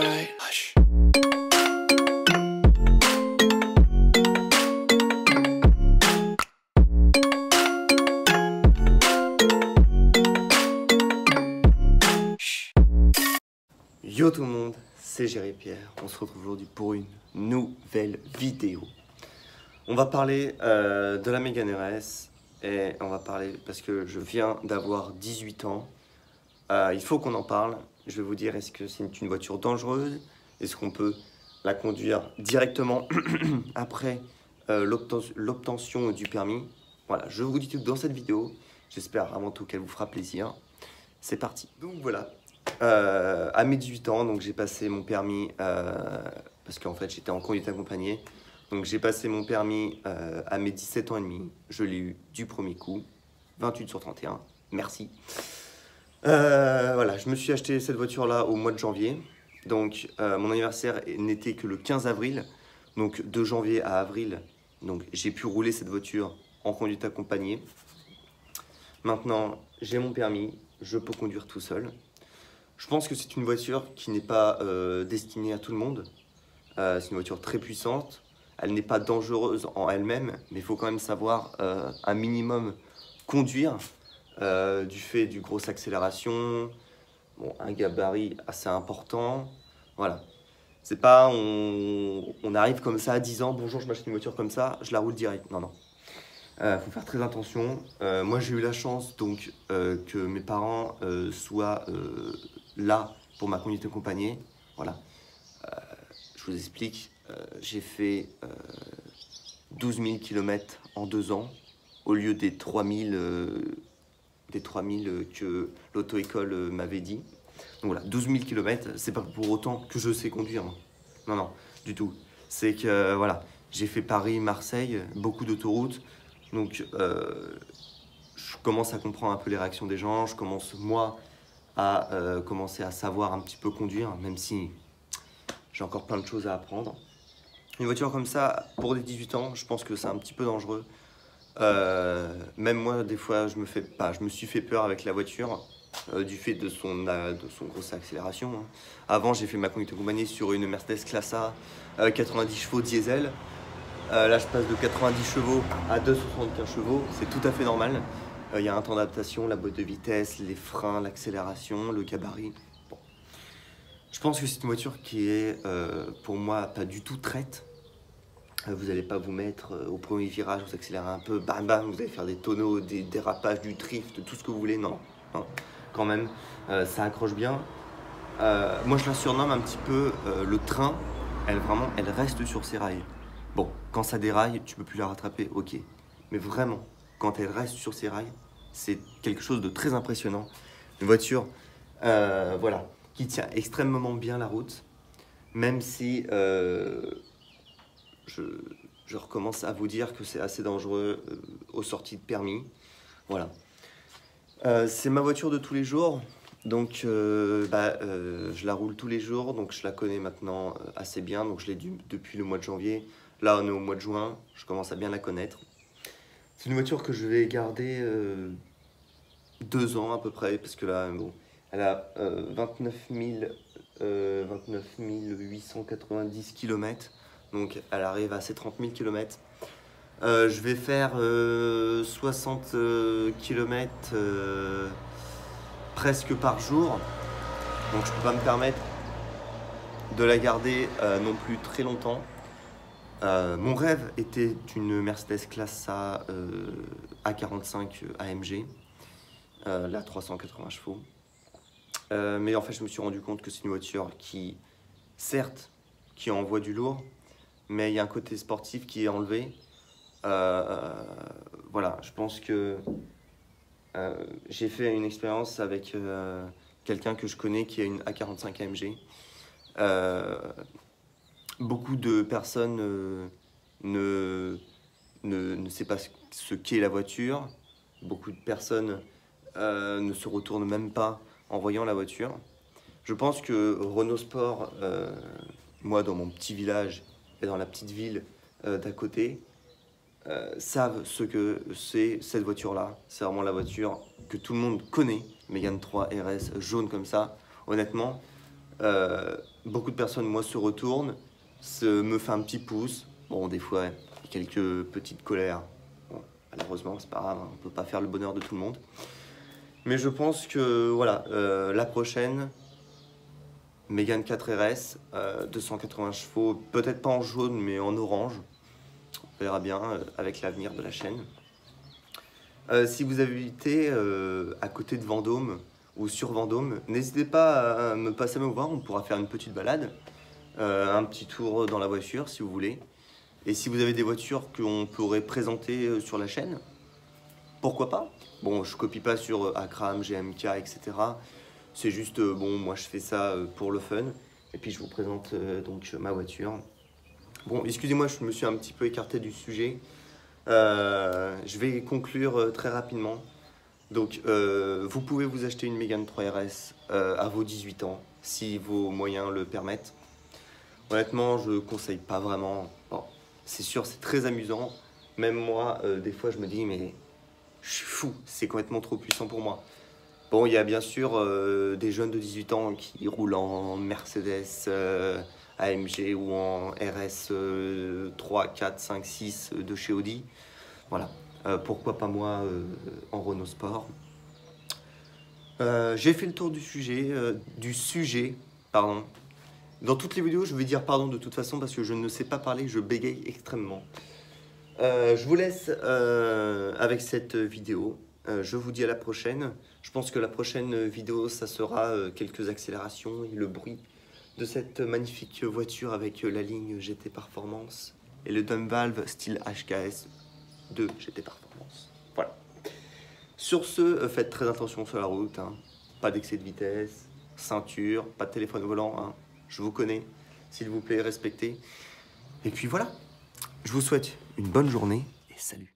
alright. Hush. Yo tout le monde, c'est Jerry Pierre, on se retrouve aujourd'hui pour une nouvelle vidéo. On va parler de la Mégane RS et on va parler parce que je viens d'avoir 18 ans. Il faut qu'on en parle. Je vais vous dire, est-ce que c'est une voiture dangereuse? Est-ce qu'on peut la conduire directement après l'obtention du permis? Voilà, je vous dis tout dans cette vidéo. J'espère avant tout qu'elle vous fera plaisir. C'est parti. Donc voilà. À mes 18 ans, donc j'ai passé mon permis parce qu'en fait j'étais en conduite accompagnée. Donc j'ai passé mon permis à mes 17 ans et demi. Je l'ai eu du premier coup, 28 sur 31. Merci. Voilà, je me suis acheté cette voiture-là au mois de janvier. Donc mon anniversaire n'était que le 15 avril. Donc de janvier à avril, donc j'ai pu rouler cette voiture en conduite accompagnée. Maintenant, j'ai mon permis, je peux conduire tout seul. Je pense que c'est une voiture qui n'est pas destinée à tout le monde. C'est une voiture très puissante. Elle n'est pas dangereuse en elle-même, mais il faut quand même savoir un minimum conduire du fait du grosse accélération, bon, un gabarit assez important. Voilà. C'est pas on arrive comme ça à 10 ans, bonjour, je m'achète une voiture comme ça, je la roule direct. Non, non. Faut faire très attention. Moi, j'ai eu la chance donc que mes parents soient là pour ma conduite accompagnée. Voilà. Je vous explique. J'ai fait 12 000 km en 2 ans au lieu des 3000 que l'auto-école m'avait dit. Donc voilà, 12 000 km, c'est pas pour autant que je sais conduire. Non, non, du tout. C'est que voilà, j'ai fait Paris-Marseille, beaucoup d'autoroutes. Donc, je commence à comprendre un peu les réactions des gens. Je commence, moi, à commencer à savoir un petit peu conduire, même si j'ai encore plein de choses à apprendre. Une voiture comme ça, pour des 18 ans, je pense que c'est un petit peu dangereux. Même moi, des fois, je me suis fait peur avec la voiture du fait de son grosse accélération. Hein. Avant, j'ai fait ma conduite accompagnée sur une Mercedes Classe A 90 chevaux diesel. Là, je passe de 90 chevaux à 275 chevaux, c'est tout à fait normal. Il y a un temps d'adaptation, la boîte de vitesse, les freins, l'accélération, le gabarit. Bon. Je pense que c'est une voiture qui est, pour moi, pas du tout traite. Vous n'allez pas vous mettre au premier virage, vous accélérez un peu, bam bam, vous allez faire des tonneaux, des dérapages, du drift, tout ce que vous voulez. Non, non. Quand même, ça accroche bien. Moi, je la surnomme un petit peu le train. Elle reste sur ses rails. Bon, quand ça déraille, tu peux plus la rattraper, ok. Mais vraiment, quand elle reste sur ses rails, c'est quelque chose de très impressionnant. Une voiture, voilà, qui tient extrêmement bien la route, même si je recommence à vous dire que c'est assez dangereux aux sorties de permis. Voilà. C'est ma voiture de tous les jours. Donc, je la roule tous les jours, donc je la connais maintenant assez bien. Donc, je l'ai depuis le mois de janvier. Là, on est au mois de juin, je commence à bien la connaître. C'est une voiture que je vais garder 2 ans à peu près, parce que là, bon, elle a 29 890 km, donc elle arrive à ses 30 000 km. Je vais faire 60 km presque par jour, donc je peux pas me permettre de la garder non plus très longtemps. Mon rêve était une Mercedes Classe A A45 AMG, la 380 chevaux. Mais en fait, je me suis rendu compte que c'est une voiture qui, certes, qui envoie du lourd, mais il y a un côté sportif qui est enlevé. Voilà, je pense que j'ai fait une expérience avec quelqu'un que je connais qui a une A45 AMG. Beaucoup de personnes ne savent pas ce qu'est la voiture. Beaucoup de personnes ne se retournent même pas en voyant la voiture. Je pense que Renault Sport, moi dans mon petit village et dans la petite ville d'à côté, savent ce que c'est cette voiture-là. C'est vraiment la voiture que tout le monde connaît. Mégane 3 RS jaune comme ça. Honnêtement, beaucoup de personnes, moi, se retournent, me fait un petit pouce. Bon, des fois, il y a quelques petites colères. Bon, malheureusement, c'est pas grave, hein, on peut pas faire le bonheur de tout le monde. Mais je pense que, voilà, la prochaine, Mégane 4RS, 280 chevaux, peut-être pas en jaune, mais en orange. On verra bien avec l'avenir de la chaîne. Si vous habitez à côté de Vendôme ou sur Vendôme, n'hésitez pas à me passer me voir, on pourra faire une petite balade, un petit tour dans la voiture si vous voulez. Et si vous avez des voitures qu'on pourrait présenter sur la chaîne, pourquoi pas? Bon, je copie pas sur Akram, GMK, etc. C'est juste, bon, moi je fais ça pour le fun. Et puis je vous présente donc ma voiture. Bon, excusez-moi, je me suis un petit peu écarté du sujet. Je vais conclure très rapidement. Donc, vous pouvez vous acheter une Mégane 3RS à vos 18 ans, si vos moyens le permettent. Honnêtement, je ne conseille pas vraiment. Bon, c'est sûr, c'est très amusant. Même moi, des fois, je me dis, mais je suis fou, c'est complètement trop puissant pour moi. Bon, il y a bien sûr des jeunes de 18 ans qui roulent en Mercedes AMG ou en RS 3, 4, 5, 6 de chez Audi. Voilà. Pourquoi pas moi en Renault Sport. J'ai fait le tour du sujet, pardon. Dans toutes les vidéos, je vais dire pardon de toute façon parce que je ne sais pas parler, je bégaye extrêmement. Je vous laisse avec cette vidéo. Je vous dis à la prochaine. Je pense que la prochaine vidéo, ça sera quelques accélérations et le bruit de cette magnifique voiture avec la ligne GT Performance et le dump valve style HKS de GT Performance. Voilà. Sur ce, faites très attention sur la route. Hein. Pas d'excès de vitesse, ceinture, pas de téléphone au volant. Hein. Je vous connais. S'il vous plaît, respectez. Et puis voilà. Je vous souhaite une bonne journée et salut.